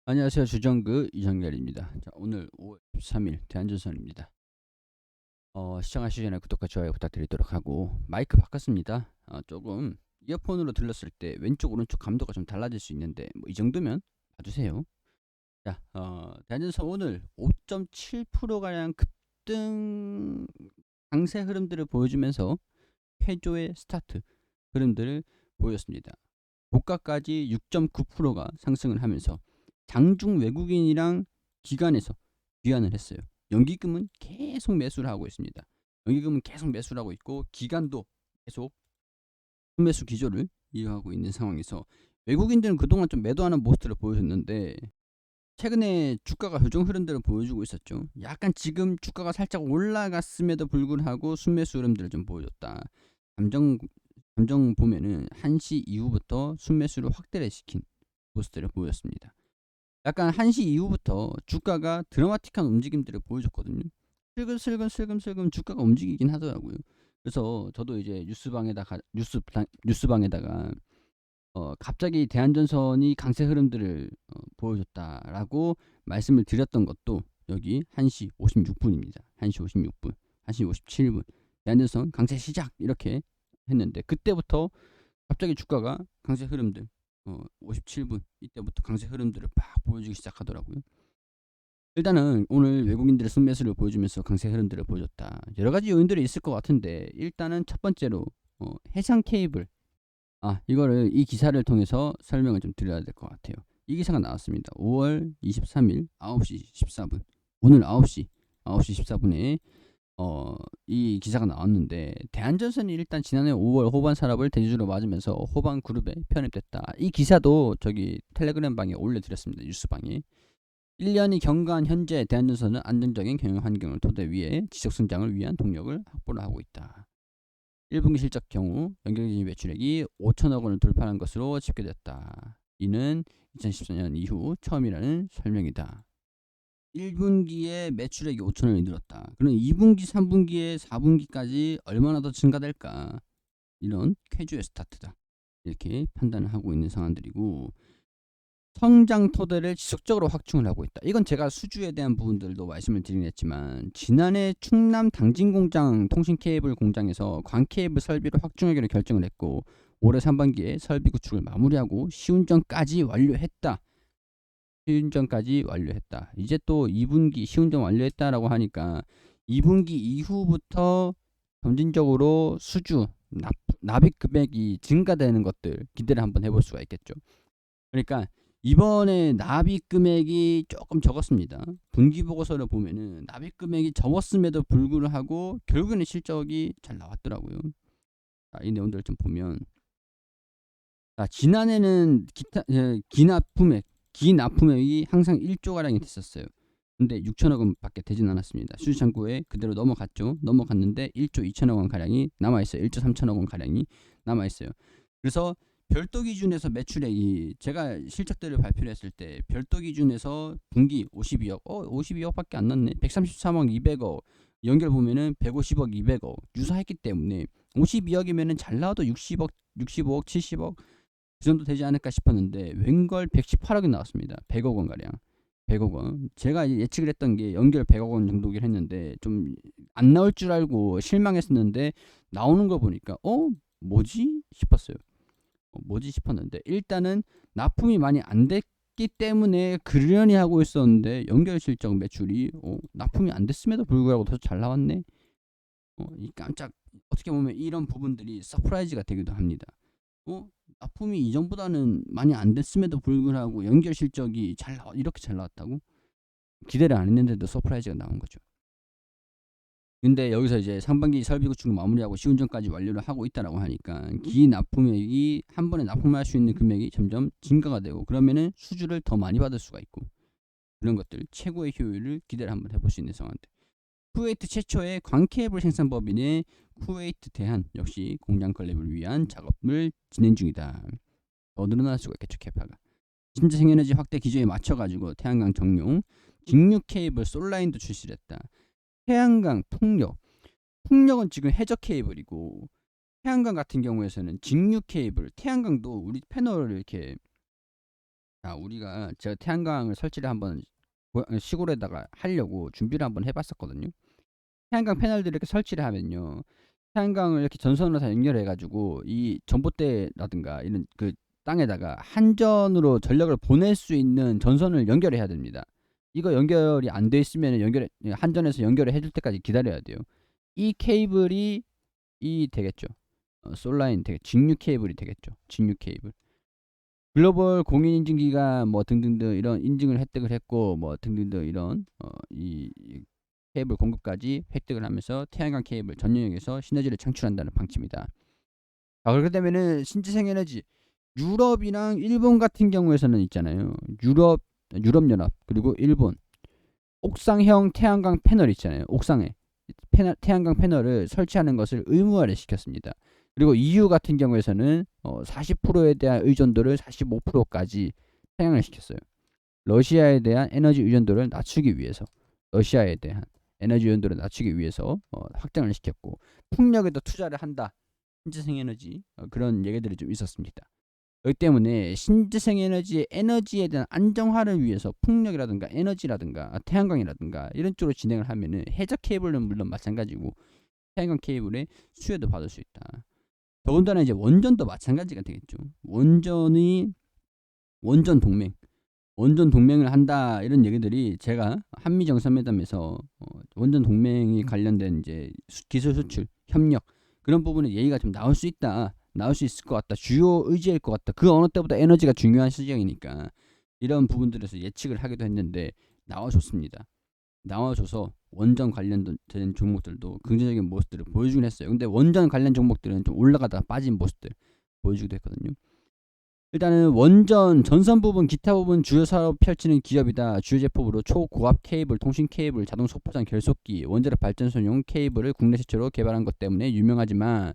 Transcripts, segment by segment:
안녕하세요. 주정그 이정렬입니다. 자, 오늘 5월 13일 대한전선입니다. 시청하시기 전에 구독과 좋아요 부탁드리도록 하고 마이크 바꿨습니다. 조금 이어폰으로 들렸을 때 왼쪽 오른쪽 감도가 좀 달라질 수 있는데 뭐 이 정도면 봐주세요. 자, 대한전선 오늘 5.7%가량 급등 강세 흐름들을 보여주면서 회조의 스타트 흐름들을 보였습니다. 고가까지 6.9%가 상승을 하면서 장중 외국인이랑 기관에서 귀환을 했어요. 연기금은 계속 매수를 하고 있습니다. 연기금은 계속 매수를 하고 있고 기관도 계속 순매수 기조를 이어가고 있는 상황에서 외국인들은 그동안 좀 매도하는 모습들을 보여줬는데 최근에 주가가 조정 흐름들을 보여주고 있었죠. 약간 지금 주가가 살짝 올라갔음에도 불구하고 순매수 흐름들을 좀 보여줬다. 감정 보면은 1시 이후부터 순매수를 확대를 시킨 모습들을 보였습니다. 약간 1시 이후부터 주가가 드라마틱한 움직임들을 보여줬거든요. 슬금슬금 주가가 움직이긴 하더라고요. 그래서 저도 이제 뉴스방에다가 갑자기 대한전선이 강세 흐름들을 보여줬다라고 말씀을 드렸던 것도 여기 1시 56분입니다. 1시 56분, 1시 57분 대한전선 강세 시작 이렇게 했는데 그때부터 갑자기 주가가 강세 흐름들 57분 이때부터 강세 흐름들을 막 보여주기 시작하더라고요. 일단은 오늘 외국인들의 순매수를 보여주면서 강세 흐름들을 보여줬다. 여러 가지 요인들이 있을 것 같은데 일단은 첫 번째로 해상 케이블 이거를 이 기사를 통해서 설명을 좀 드려야 될 것 같아요. 이 기사가 나왔습니다. 5월 23일 9시 14분 오늘 9시 14분에 이 기사가 나왔는데 대한전선이 일단 지난해 5월 호반 산업을 대주주로 맞으면서 호반 그룹에 편입됐다. 이 기사도 저기 텔레그램 방에 올려드렸습니다. 뉴스방에. 1년이 경과한 현재 대한전선은 안정적인 경영 환경을 토대 위에 지속 성장을 위한 동력을 확보를 하고 있다. 1분기 실적 경우 연결적인 매출액이 5천억 원을 돌파한 것으로 집계됐다. 이는 2014년 이후 처음이라는 설명이다. 1분기에 매출액이 5천원이 늘었다. 그럼 2분기, 3분기에 4분기까지 얼마나 더 증가될까? 이런 쾌주의 스타트다. 이렇게 판단을 하고 있는 상황들이고 성장 토대를 지속적으로 확충을 하고 있다. 이건 제가 수주에 대한 부분들도 말씀을 드리긴 했지만 지난해 충남 당진공장 통신케이블 공장에서 광케이블 설비를 확충하기로 결정을 했고 올해 상반기에 설비 구축을 마무리하고 시운전까지 완료했다. 이제 또 2분기 시운전 완료했다라고 하니까 2분기 이후부터 점진적으로 수주 납입 금액이 증가되는 것들 기대를 한번 해볼 수가 있겠죠. 그러니까 이번에 납입 금액이 조금 적었습니다. 분기 보고서를 보면은 납입 금액이 적었음에도 불구하고 결국에는 실적이 잘 나왔더라고요. 이 내용들을 좀 보면 지난해는 기납품액이 항상 1조 가량이 됐었어요. 근데 6천억 원밖에 되진 않았습니다. 수주 창구에 그대로 넘어갔는데 1조 2천억 원 가량이 남아 있어요. 1조 3천억 원 가량이 남아 있어요. 그래서 별도 기준에서 매출액이 제가 실적들을 발표를 했을 때 별도 기준에서 분기 52억 52억밖에 안 났네. 133억 200억 연결 보면은 150억 200억 유사했기 때문에 52억이면은 잘 나와도 60억 65억 70억 그 정도 되지 않을까 싶었는데 웬걸 118억이 나왔습니다. 100억 원 가량. 100억 원. 제가 예측을 했던 게 연결 100억 원 정도긴 했는데 좀 안 나올 줄 알고 실망했었는데 나오는 거 보니까 뭐지 싶었어요. 뭐지 싶었는데 일단은 납품이 많이 안 됐기 때문에 그러려니 하고 있었는데 연결 실적 매출이 납품이 안 됐음에도 불구하고 더 잘 나왔네. 이 깜짝 어떻게 보면 이런 부분들이 서프라이즈가 되기도 합니다. 납품이 이전보다는 많이 안 됐음에도 불구하고 연결 실적이 이렇게 잘 나왔다고? 기대를 안 했는데도 서프라이즈가 나온 거죠. 근데 여기서 이제 상반기 설비 구축을 마무리하고 시운전까지 완료를 하고 있다라고 하니까 기납품액이 한 번에 납품할 수 있는 금액이 점점 증가가 되고 그러면은 수주를 더 많이 받을 수가 있고 그런 것들 최고의 효율을 기대를 한번 해볼 수 있는 상황들. 쿠웨이트 최초의 광케이블 생산법인의 쿠웨이트 대한 역시 공장 건립을 위한 작업을 진행 중이다. 더 늘어날 수가 있겠죠. 캐파가. 신재 생에너지 확대 기조에 맞춰가지고 태양광 정용 직류 케이블 솔라인도 출시를 했다. 태양광 풍력은 지금 해저 케이블이고 태양광 같은 경우에서는 직류 케이블 태양광도 우리 패널을 이렇게 자, 제가 태양광을 설치를 한번 시골에다가 하려고 준비를 한번 해봤었거든요. 태양광 패널들을 이렇게 설치를 하면요, 태양광을 이렇게 전선으로 다 연결해가지고 이 전봇대라든가 이런 그 땅에다가 한전으로 전력을 보낼 수 있는 전선을 연결해야 됩니다. 이거 연결이 안 돼 있으면 한전에서 연결을 해줄 때까지 기다려야 돼요. 이 케이블이 되겠죠. 솔라인 직류 케이블이 되겠죠. 직류 케이블. 글로벌 공인인증기관 뭐 등등등 이런 인증을 획득을 했고 뭐 등등등 이런 이 케이블 공급까지 획득을 하면서 태양광 케이블 전 영역에서 시너지를 창출한다는 방침이다. 그렇게 되면은 신재생에너지 유럽이랑 일본 같은 경우에서는 있잖아요. 유럽연합 그리고 일본 옥상형 태양광 패널 있잖아요. 옥상에 태양광 패널을 설치하는 것을 의무화를 시켰습니다. 그리고 EU 같은 경우에서는 40%에 대한 의존도를 45%까지 상향을 시켰어요. 러시아에 대한 에너지 의존도를 낮추기 위해서 확장을 시켰고, 풍력에도 투자를 한다. 신재생에너지 그런 얘기들이 좀 있었습니다. 그렇기 때문에 신재생에너지의 에너지에 대한 안정화를 위해서 풍력이라든가 에너지라든가 태양광이라든가 이런 쪽으로 진행을 하면은 해저 케이블은 물론 마찬가지고 태양광 케이블의 수혜도 받을 수 있다. 더군다나 이제 원전도 마찬가지가 되겠죠. 원전 동맹을 한다 이런 얘기들이 제가 한미 정상회담에서 원전 동맹이 관련된 이제 기술 수출 협력 그런 부분에 얘기가 좀 나올 수 있을 것 같다. 주요 의제일 것 같다. 그 어느 때보다 에너지가 중요한 시장이니까 이런 부분들에서 예측을 하기도 했는데 나와줬습니다. 나와줘서 원전 관련된 종목들도 긍정적인 모습들을 보여주긴 했어요. 근데 원전 관련 종목들은 좀 올라가다가 빠진 모습들 보여주기도 했거든요. 일단은 원전 전선 부분 기타 부분 주요 사업 펼치는 기업이다. 주요 제품으로 초고압 케이블, 통신 케이블, 자동 속포장 결속기, 원자력 발전소용 케이블을 국내 최초로 개발한 것 때문에 유명하지만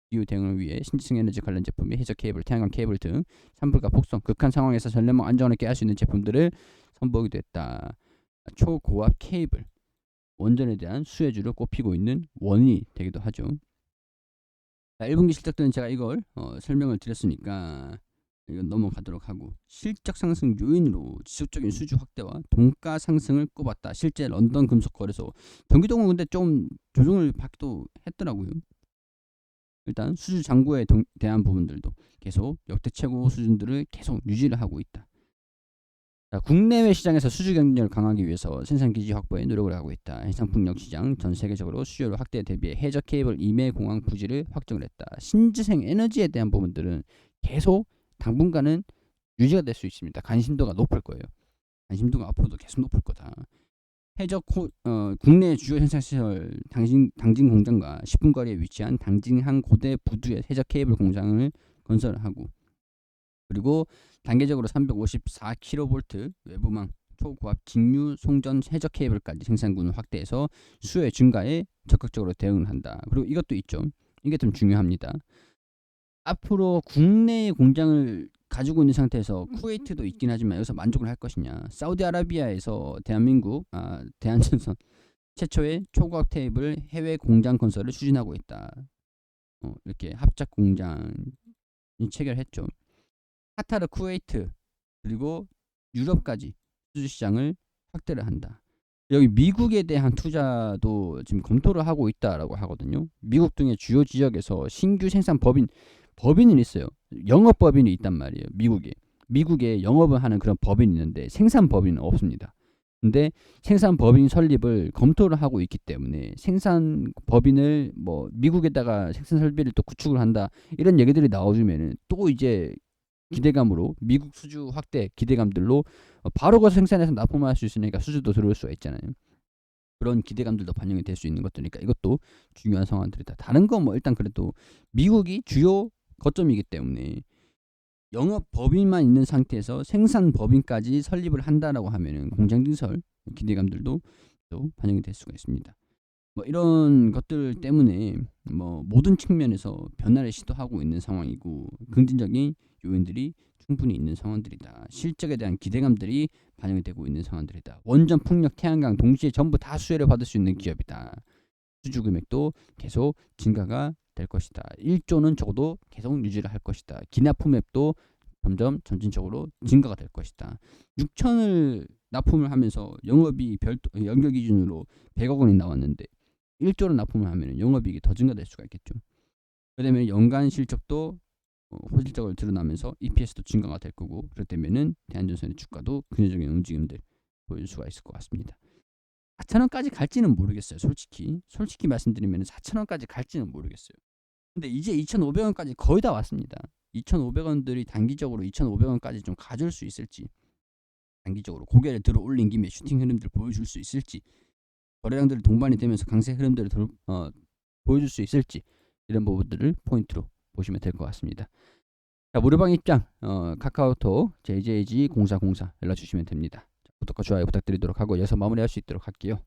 기후 대응을 위해 신재생 에너지 관련 제품이 해저 케이블, 태양광 케이블 등 산불과 폭성, 극한 상황에서 전력망 안정을 깨할 수 있는 제품들을 선보이기도 했다. 초고압 케이블, 원전에 대한 수혜주를 꼽히고 있는 원인이 되기도 하죠. 자, 1분기 실적들은 제가 이걸 설명을 드렸으니까 이건 넘어가도록 하고, 실적 상승 요인으로 지속적인 수주 확대와 동가 상승을 꼽았다. 실제 런던 금속 거래소 경기동은 근데 좀 조정을 받기도 했더라고요. 일단 수주 잔고에 대한 부분들도 계속 역대 최고 수준들을 계속 유지를 하고 있다. 자, 국내외 시장에서 수주 경쟁력을 강화하기 위해서 생산 기지 확보에 노력을 하고 있다. 해상풍력 시장 전 세계적으로 수요를 확대에 대비해 해저 케이블 임해 공항 부지를 확정을 했다. 신재생 에너지에 대한 부분들은 계속 당분간은 유지가 될 수 있습니다. 관심도가 높을 거예요. 관심도가 앞으로도 계속 높을 거다. 국내 주요 생산시설 당진 공장과 10분 거리에 위치한 당진항 고대 부두의 해저 케이블 공장을 건설하고, 그리고 단계적으로 354kV 외부망 초고압 직류 송전 해저 케이블까지 생산군을 확대해서 수요 증가에 적극적으로 대응을 한다. 그리고 이것도 있죠. 이게 좀 중요합니다. 앞으로 국내 공장을 가지고 있는 상태에서 쿠웨이트도 있긴 하지만 여기서 만족을 할 것이냐. 사우디아라비아에서 대한민국 대한전선 최초의 초고압 테이블 해외 공장 건설을 추진하고 있다. 이렇게 합작 공장이 체결했죠. 카타르, 쿠웨이트 그리고 유럽까지 수주 시장을 확대를 한다. 여기 미국에 대한 투자도 지금 검토를 하고 있다라고 하거든요. 미국 등의 주요 지역에서 신규 생산 법인은 있어요. 영업 법인이 있단 말이에요. 미국에 영업을 하는 그런 법인이 있는데 생산 법인은 없습니다. 근데 생산 법인 설립을 검토를 하고 있기 때문에 생산 법인을 뭐 미국에다가 생산 설비를 또 구축을 한다 이런 얘기들이 나와주면은 또 이제 기대감으로 미국 수주 확대 기대감들로 바로 가서 생산해서 납품할 수 있으니까 수주도 들어올 수가 있잖아요. 그런 기대감들도 반영이 될 수 있는 것들이니까 이것도 중요한 상황들이다. 다른 건 뭐 일단 그래도 미국이 주요 거점이기 때문에 영업 법인만 있는 상태에서 생산 법인까지 설립을 한다라고 하면은 공장 증설 기대감들도 또 반영이 될 수가 있습니다. 뭐 이런 것들 때문에 뭐 모든 측면에서 변화를 시도하고 있는 상황이고 긍정적인 요인들이 충분히 있는 상황들이다. 실적에 대한 기대감들이 반영이 되고 있는 상황들이다. 원전, 풍력, 태양광 동시에 전부 다 수혜를 받을 수 있는 기업이다. 수주 금액도 계속 증가가 될 것이다. 1조는 적어도 계속 유지를 할 것이다. 기납품액도 점점 점진적으로 증가가 될 것이다. 6천을 납품을 하면서 영업이익 별도 연결 기준으로 100억 원이 나왔는데 1조를 납품을 하면 영업이익이 더 증가될 수가 있겠죠. 그다음에 연간 실적도 호실적으로 드러나면서 EPS도 증가가 될 거고, 그렇기 때문에는 대한전선의 주가도 긍정적인 움직임들 보일 수가 있을 것 같습니다. 4,000원까지 갈지는 모르겠어요. 솔직히 말씀드리면 4,000원까지 갈지는 모르겠어요. 근데 이제 2,500원까지 거의 다 왔습니다. 2,500원들이 단기적으로 2,500원까지 좀 가줄 수 있을지, 단기적으로 고개를 들어 올린 김에 슈팅 흐름들을 보여줄 수 있을지, 거래량들이 동반이 되면서 강세 흐름들을 보여줄 수 있을지, 이런 부분들을 포인트로 보시면 될 것 같습니다. 자, 무료방 입장 카카오톡 JJG0404 연락 주시면 됩니다. 구독과 좋아요 부탁드리도록 하고 여기서 마무리할 수 있도록 할게요.